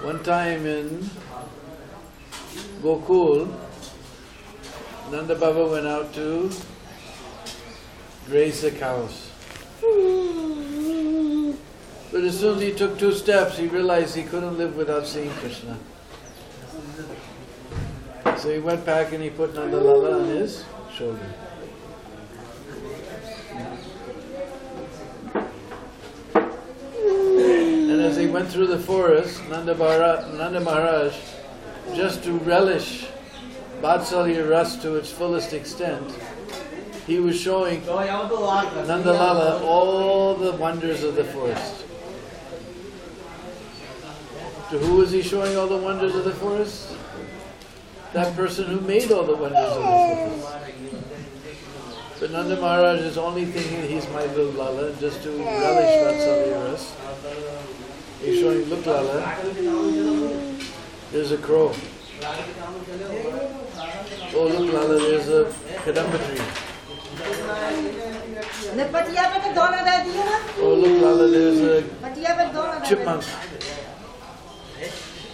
One time in Gokul, Nanda Baba went out to graze the cows. But as soon as he took 2 steps, he realized he couldn't live without seeing Krishna. So he went back and he put Nanda Lala on his shoulder. And as he went through the forest, Nanda Maharaj, just to relish Vatsalya Ras to its fullest extent, he was showing Nanda Lala all the wonders of the forest. To who was he showing all the wonders of the forest? That person who made all the wonders of the forest. But Nanda Maharaj is only thinking he's my little Lala, just to relish Vatsalya Ras. He's showing, look Lala, there's a crow. Oh look Lala, there's a kadamba tree. Oh look Lala, there's a chipmunk.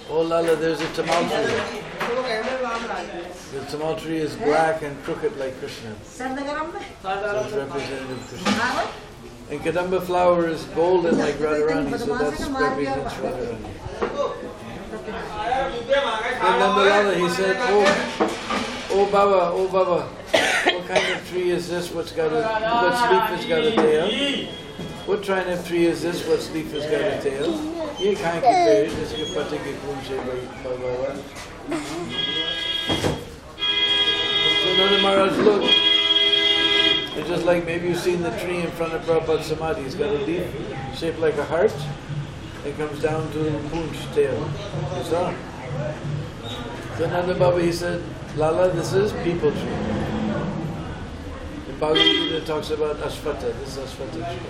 Oh Lala, there's a tamal tree. The tamal tree is black and crooked like Krishna. So it's representative of Krishna. And kadamba flower is golden like Radharani, so that represents Radharani. And Nanda Lala, he said, oh Baba, what kind of tree is this? What leaf has got a tail? What kind of tree is this? What leaf has got a tail? Ye khaan ki ped, jiske pate ke khoon se Baba. So Nanda Maharaj looked. It's just like maybe you've seen the tree in front of Prabhupada's Samadhi. He's got a leaf shaped like a heart. It comes down to the poonch tail. You saw? So Nanda Baba, he said, Lala, this is people tree. In Bhagavad Gita it talks about Ashvata. This is Ashvata tree.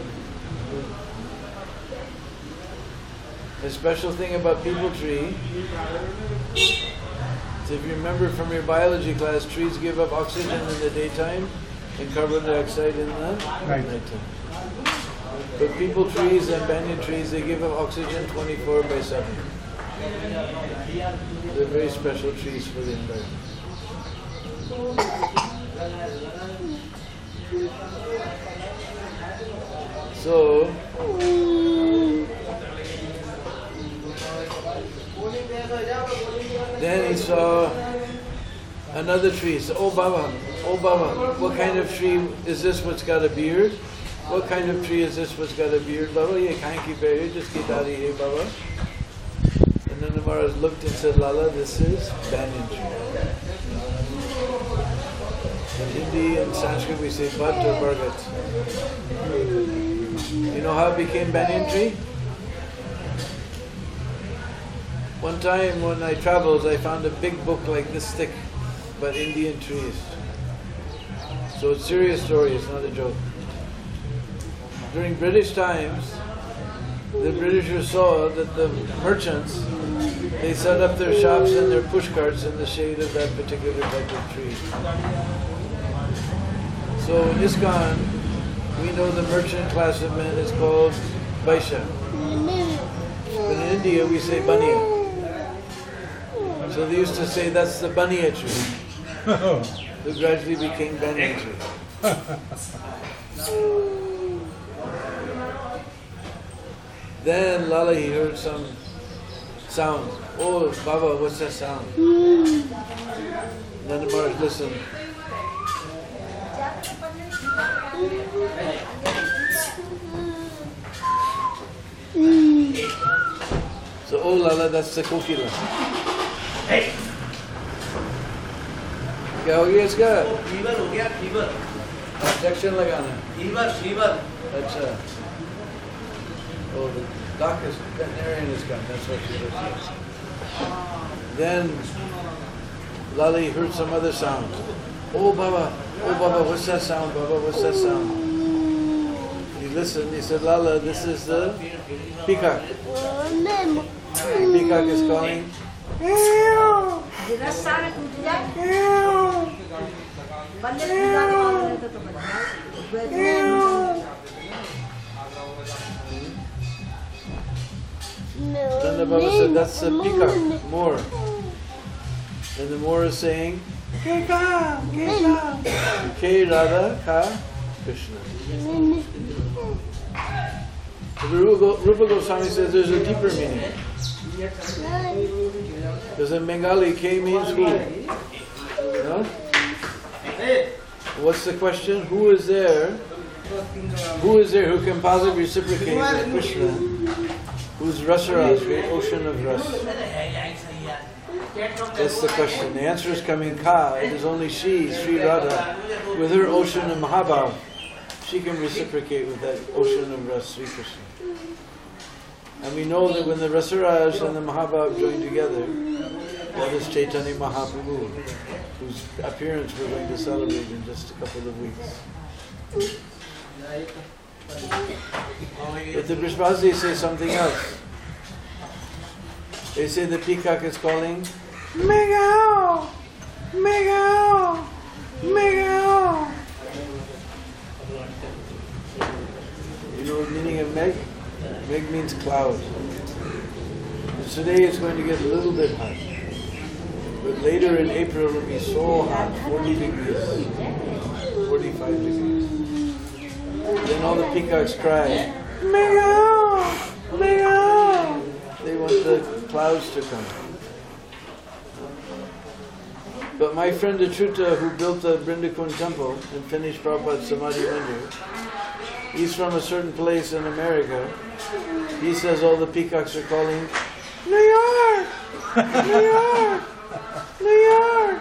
The special thing about people tree, so if you remember from your biology class, trees give up oxygen in the daytime and carbon dioxide in the nighttime. But people trees and banyan trees, they give up oxygen 24/7. They're very special trees for the environment. So, then he saw another tree. So, oh Baba, what kind of tree is this what's got a beard? What kind of tree is this what's got a beard, Baba? Ye khaan ki ped, jiski daadi hai, Baba. And then the Maharaj looked and said, Lala, this is banyan tree. In Hindi and Sanskrit we say Bhat or Bargat. You know how it became banyan tree? One time when I traveled, I found a big book like this thick about Indian trees. So it's a serious story, it's not a joke. During British times, the Britishers saw that the merchants, they set up their shops and their pushcarts in the shade of that particular type of tree. So in ISKCON, we know the merchant class of men is called Vaishya. But in India, we say Baniya. So they used to say that's the Baniya tree, who gradually became banyan tree. Then Lala, he heard some sound. Oh, Baba, what's that sound? Nanda Maharaj listened. So, oh Lala, that's the kokila. Hey! क्या हो गया इसका? Fever हो गया, fever. Injection लगाना. Fever. अच्छा. Oh, the doctor's veterinarian is come. That's what she was. Then Lali heard some other sound. Oh Baba, what's that sound, Baba? What's that sound? He listened. He said, Lala, this is the peacock. The peacock is calling. Nanda Baba said, that's the peacock, Moor. And the Moor is saying, Ke Radha Ka Krishna. Rupa Goswami says there's a deeper meaning. Because in Bengali, K means who. No? What's the question? Who is there? Who is there who can possibly reciprocate with Krishna, whose Rasaraj, great ocean of Ras? That's the question. The answer is coming Ka. It is only she, Sri Radha, with her ocean of Mahabhav. She can reciprocate with that ocean of Ras, Sri Krishna. And we know that when the Rasaraj and the Mahabhav join together, that is Chaitanya Mahaprabhu, whose appearance we're going to celebrate in just a couple of weeks. But the Brishbhas say something else. They say the peacock is calling, Megao! Megao! Megao! You know the meaning of Meg? Meg means cloud. And today it's going to get a little bit hot. But later in April it will be so hot, 40 degrees, 45 degrees. Then all the peacocks cry, Megao! Megao! They want the clouds to come. But my friend Achyuta, who built the Vrindavan temple and finished Prabhupada's Samadhi Mandir, he's from a certain place in America. He says all the peacocks are calling, New York! New York! New York!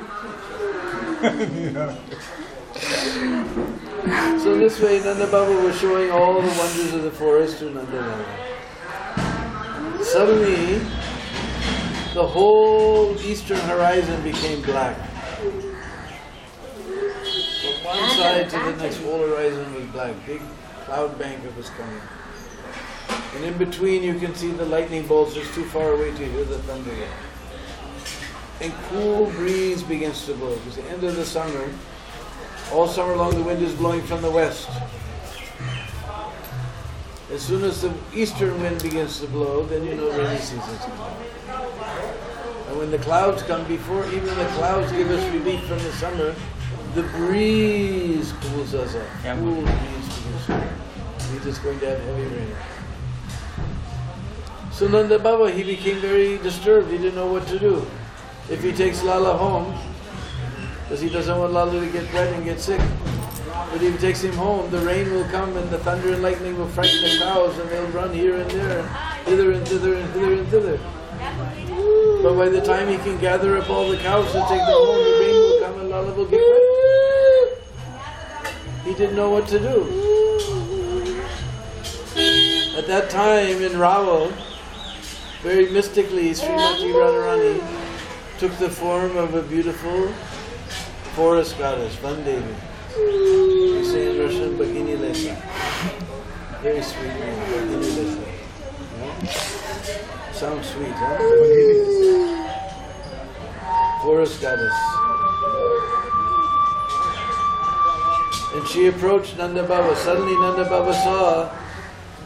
So this way Nanda Baba was showing all the wonders of the forest to Nanda Baba. Suddenly, the whole eastern horizon became black. From one side to the next, whole horizon was black. Big cloud bank was coming. And in between you can see the lightning bolts just too far away to hear the thunder. And cool breeze begins to blow. It's the end of the summer. All summer long the wind is blowing from the west. As soon as the eastern wind begins to blow, then you know rainy season's coming. And when the clouds come, before even the clouds give us relief from the summer, the breeze cools us off. Cool breeze begins to blow. We're just going to have heavy rain. So Nanda Baba, he became very disturbed. He didn't know what to do. If he takes Lala home, because he doesn't want Lala to get wet and get sick. But if he takes him home, the rain will come and the thunder and lightning will frighten the cows and they'll run here and there, hither and thither and hither and thither. But by the time he can gather up all the cows to take them home, the rain will come and Lala will get wet. He didn't know what to do. At that time in Rawal, very mystically, Srimati Radharani took the form of a beautiful forest goddess, Bhandirvan. We say in Russian, Bhagini Lesa. Very sweet name, Bhagini Lesa. Yeah? Sounds sweet, huh? Forest goddess. And she approached Nanda Baba. Suddenly Nanda Baba saw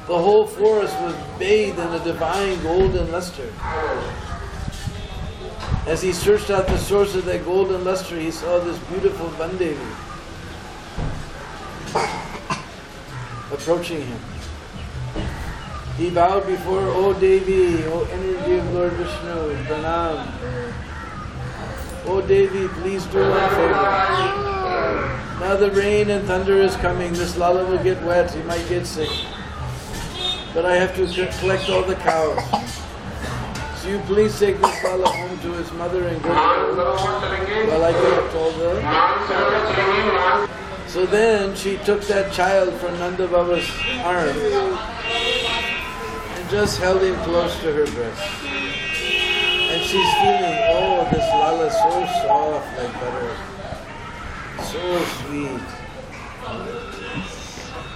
the whole forest was bathed in a divine golden luster. As he searched out the source of that golden luster, he saw this beautiful Bhandevi approaching him. He bowed before, O Devi, O energy of Lord Vishnu, Pranam. O Devi, please do one favor. Now the rain and thunder is coming. This Lala will get wet. He might get sick. But I have to collect all the cows. So you please take this Lala home to his mother and go while I collect all the... So then she took that child from Nanda Baba's arm and just held him close to her breast. And she's feeling, oh, this Lala is so soft like butter. So sweet.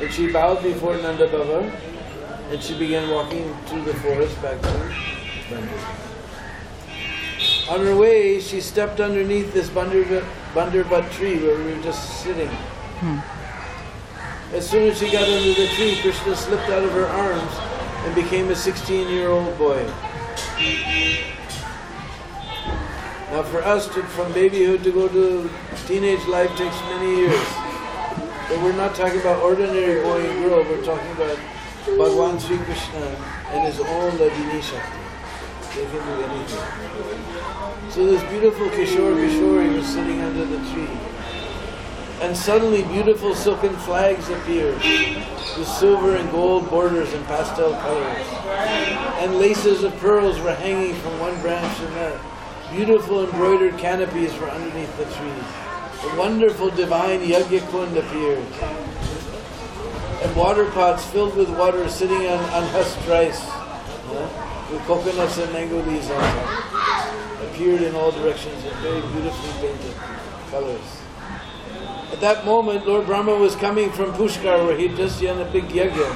And she bowed before Nanda Baba and she began walking through the forest back to Bhandirvan. On her way, she stepped underneath this Bhandirvan tree where we were just sitting. As soon as she got under the tree, Krishna slipped out of her arms and became a 16-year-old boy. Now for us, from babyhood to go to teenage life takes many years. But we're not talking about ordinary boy and girl, we're talking about Bhagavan Sri Krishna and his own Ladini Shakti. They can do anything. So this beautiful Kishore was sitting under the tree. And suddenly beautiful silken flags appeared with silver and gold borders and pastel colors. And laces of pearls were hanging from one branch to another. Beautiful embroidered canopies were underneath the tree. A wonderful divine Yajna Kund appeared. And water pots filled with water sitting on unhusked rice, with coconuts and mango leaves on top, appeared in all directions in very beautifully painted colors. At that moment, Lord Brahma was coming from Pushkar, where he'd just done a big yajna.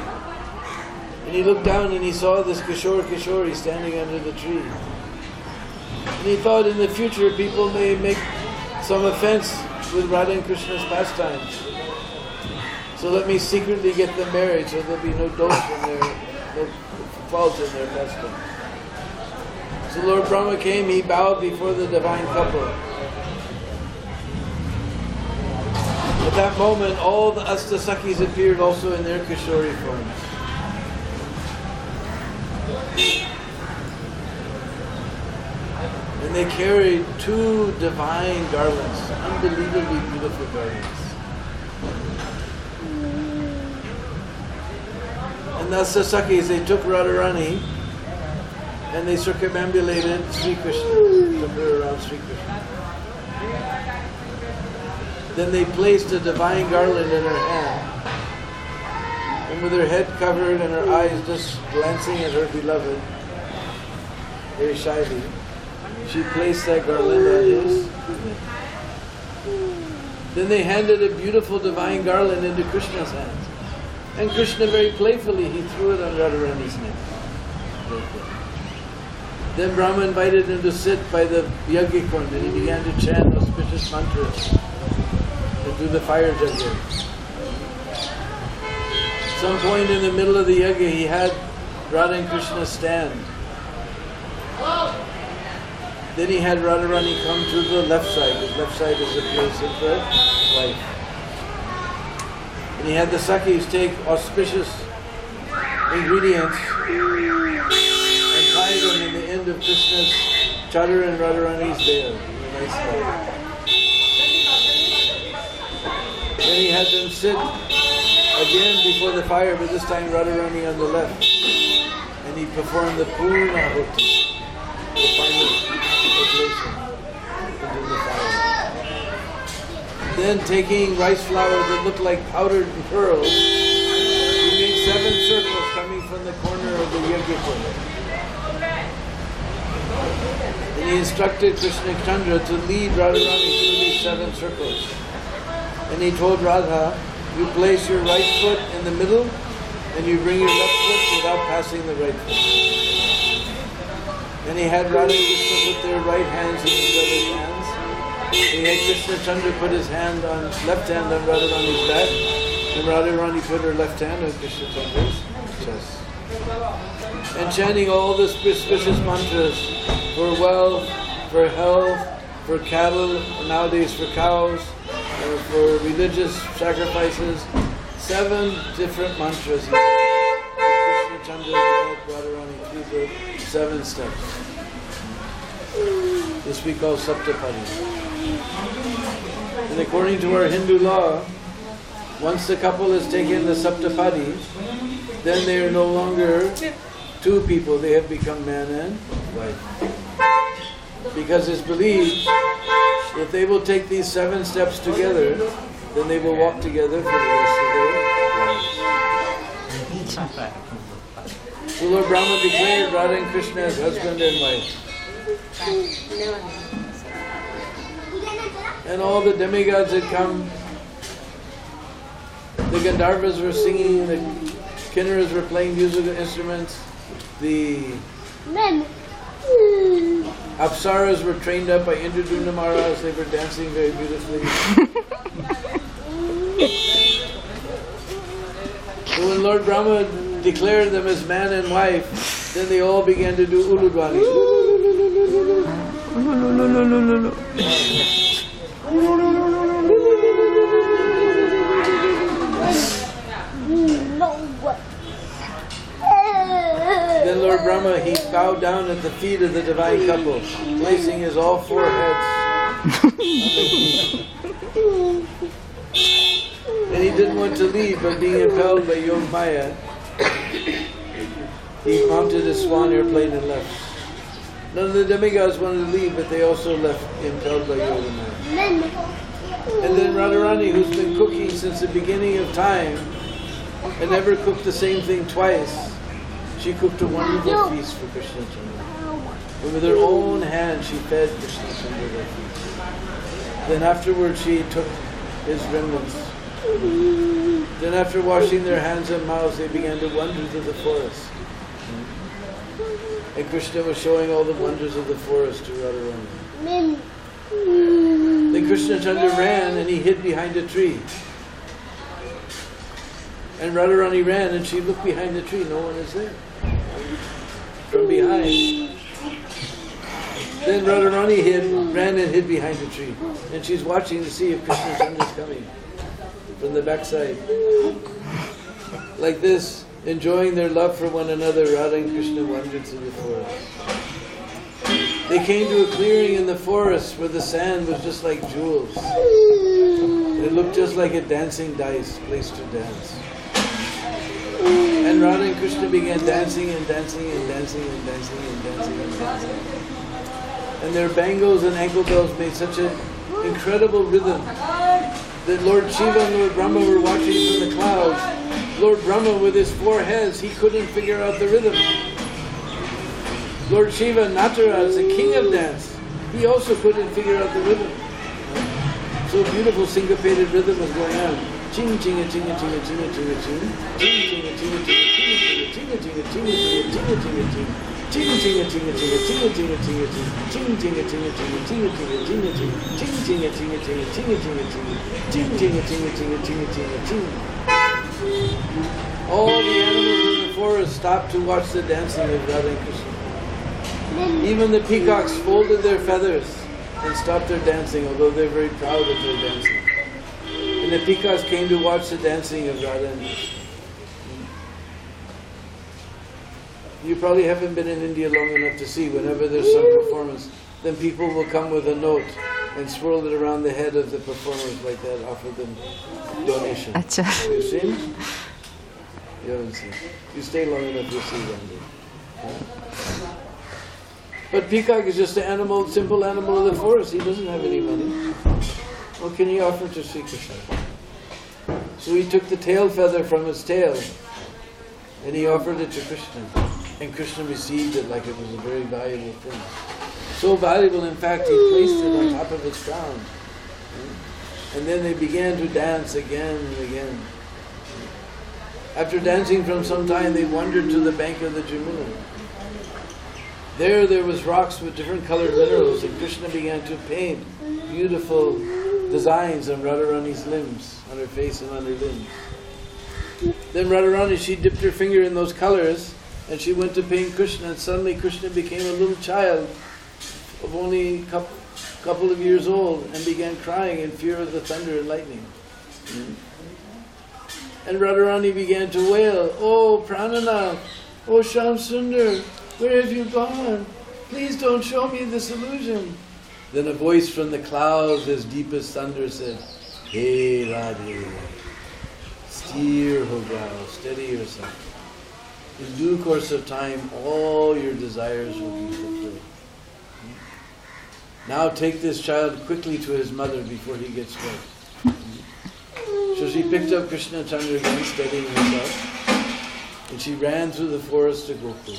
And he looked down and he saw this Kishore standing under the tree. And he thought in the future people may make some offense with Radha and Krishna's pastimes. So let me secretly get them married so there'll be no dosh in their, no fault in their pastime. So Lord Brahma came, he bowed before the divine couple. At that moment, all the Astasakis appeared also in their Kishore forms. And they carried 2 divine garlands, unbelievably beautiful garlands. And the Astasakis, they took Radharani and they circumambulated Sri Krishna, took her around Sri Krishna. Then they placed a divine garland in her hand. And with her head covered and her eyes just glancing at her beloved, very shyly, she placed that garland on his. Then they handed a beautiful divine garland into Krishna's hands. And Krishna very playfully, he threw it on Radharani's neck. Then Brahma invited him to sit by the Yajna Kund and he began to chant auspicious mantras and do the fire yajna. Some point in the middle of the yajna, he had Radha and Krishna stand. Then he had Radharani come to the left side. The left side is the place of the wife. And he had the Sakis take auspicious ingredients and tie them in the end of Krishna's chadar and Radharani's veil. In a nice way. Then he had them sit again before the fire, but this time Radharani on the left. And he performed the Purna Ahuti, the final oblation into the fire. Then taking rice flour that looked like powdered pearls, he made 7 circles coming from the corner of the Yajna Kund. And he instructed Krishna Chandra to lead Radharani through these 7 circles. And he told Radha, you place your right foot in the middle and you bring your left foot without passing the right foot. And he had Radha and Krishna put their right hands in each other's hands. He had Krishna Chandra put his hand on left hand on Radharani's back, and Radharani put her left hand on Krishna Chandra's chest. And chanting all the auspicious mantras for wealth, for health, for cattle, nowadays for cows, for religious sacrifices, 7 different mantras. He Krishna Chandra led Radharani through the 7 steps. This we call Saptapadi. And according to our Hindu law, once the couple has taken the Saptapadi, then they are no longer 2 people, they have become man and wife. Because it's believed if they will take these 7 steps together, then they will walk together for the rest of their lives. So Lord Brahma declared Radha and Krishna as husband and wife. And all the demigods had come. The Gandharvas were singing, the Kinnaras were playing musical instruments, the Apsaras were trained up by Indradumna Maharaj, they were dancing very beautifully. So when Lord Brahma declared them as man and wife, then they all began to do uludwani. Then Lord Brahma, he bowed down at the feet of the divine couple, placing his all four heads. And he didn't want to leave, but being impelled by Yog Maya, he mounted a swan airplane and left. None of the demigods wanted to leave, but they also left, impelled by Yoga Maya. And then Radharani, who's been cooking since the beginning of time, and never cooked the same thing twice, she cooked a wonderful feast for Krishna Chandra. And with her own hand, she fed Krishna Chandra that feast. Then afterwards, she took his remnants. Then after washing their hands and mouths, they began to wander through the forest. And Krishna was showing all the wonders of the forest to Radharani. Then Krishna Chandra ran and he hid behind a tree. And Radharani ran and she looked behind the tree, no one is there. From behind. Then Radharani ran and hid behind a tree. And she's watching to see if Krishna Chandra is coming from the backside. Like this, enjoying their love for one another, Radha and Krishna wandered through the forest. They came to a clearing in the forest where the sand was just like jewels. It looked just like a dancing dice, place to dance. And Radha and Krishna began dancing and dancing and dancing and dancing and dancing and dancing. And their bangles and ankle bells made such an incredible rhythm that Lord Shiva and Lord Brahma were watching from the clouds. Lord Brahma, with his four heads, he couldn't figure out the rhythm. Lord Shiva, Nataraj, the king of dance, he also couldn't figure out the rhythm. So beautiful syncopated rhythm was going on. Ching ching a ching a ching a ching a ching a ching. Ching ching a ching a ching a ching a ching a ching a ching a ching a ching. Ching ching a ching a ching a ching a ching a ching a ching. Ching ching a ching a ching a ching a ching a ching a ching. Ching ching a ching a ching a ching a ching a ching. Ching ching a ching a ching a ching a ching a ching. All the animals in the forest stopped to watch the dancing of Radha and Krishna. Even the peacocks folded their feathers and stopped their dancing, although they're very proud of their dancing. And the peacocks came to watch the dancing of Radha and Krishna. You probably haven't been in India long enough to see, whenever there's some performance, then people will come with a note and swirl it around the head of the performers like that, offer them donation. Achha. Have you seen? You haven't seen. You stay long enough, you'll see one day. But peacock is just an animal, simple animal of the forest. He doesn't have any money. What can he offer to Sri Krishna? So he took the tail feather from its tail and he offered it to Krishna. And Krishna received it like it was a very valuable thing. So valuable, in fact, he placed it on top of his crown. And then they began to dance again and again. After dancing from some time, they wandered to the bank of the Jamuna. There was rocks with different colored minerals, and Krishna began to paint beautiful designs on Radharani's limbs, on her face and on her limbs. Then Radharani, she dipped her finger in those colors, and she went to paint Krishna, and suddenly Krishna became a little child of only a couple of years old, and began crying in fear of the thunder and lightning. And Radharani began to wail, "Oh Prananath, oh Shyam Sundar, where have you gone? Please don't show me this illusion." Then a voice from the clouds as deep as thunder said, "Hey Radhe, steer ho jao, steady yourself. In due course of time, all your desires will be fulfilled. Now take this child quickly to his mother before he gets wet." So she picked up Krishna Chandra again, steadying herself, and she ran through the forest to Gokul.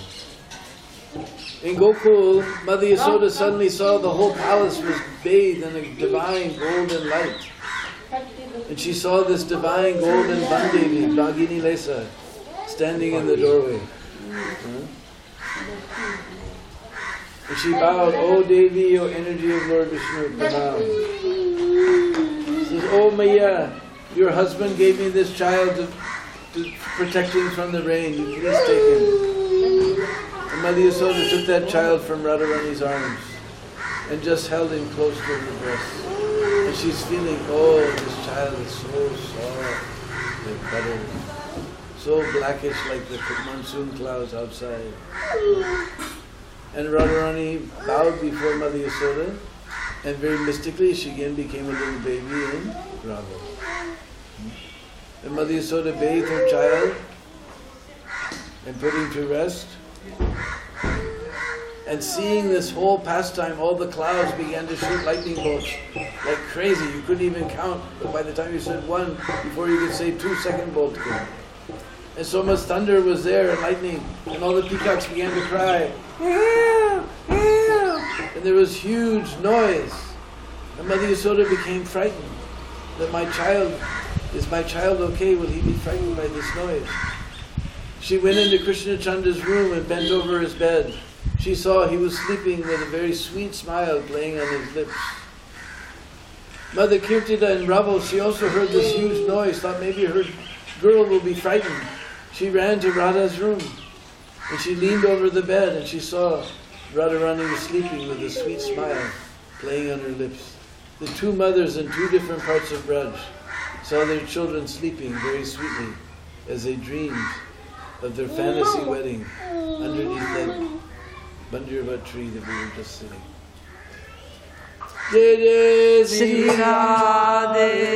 In Gokul, Mother Yasoda suddenly saw the whole palace was bathed in a divine golden light. And she saw this divine golden Bhandirvan, Bhagini Lesa, standing in the doorway. And she bowed, "O Devi, O energy of Lord Vishnu, Pranam." She says, "Oh Maya, your husband gave me this child to to protect him from the rain. You please take him. And Mother Yasoda took that child from Radharani's arms and just held him close to her breast. And she's feeling, oh, this child is so soft, like butter, so blackish like the monsoon clouds outside. And Radharani bowed before Mother Yasoda, and very mystically she again became a little baby in Radha. And Mother Yasoda bathed her child and put him to rest. And seeing this whole pastime, all the clouds began to shoot lightning bolts like crazy. You couldn't even count, but by the time you said one, before you could say 2 second bolt came. And so much thunder was there and lightning, and all the peacocks began to cry. And there was huge noise. And Mother Yasoda became frightened that is my child okay? Will he be frightened by this noise? She went into Krishna Chandra's room and bent over his bed. She saw he was sleeping with a very sweet smile playing on his lips. Mother Kirtida in Ravel, she also heard this huge noise, thought maybe her girl will be frightened. She ran to Radha's room and she leaned over the bed and she saw Radharani was sleeping with a sweet smile playing on her lips. The two mothers in two different parts of Braj saw their children sleeping very sweetly as they dreamed of their fantasy wedding underneath that Bhandirvan tree that we were just sitting. Jai Jai Sri Radhe.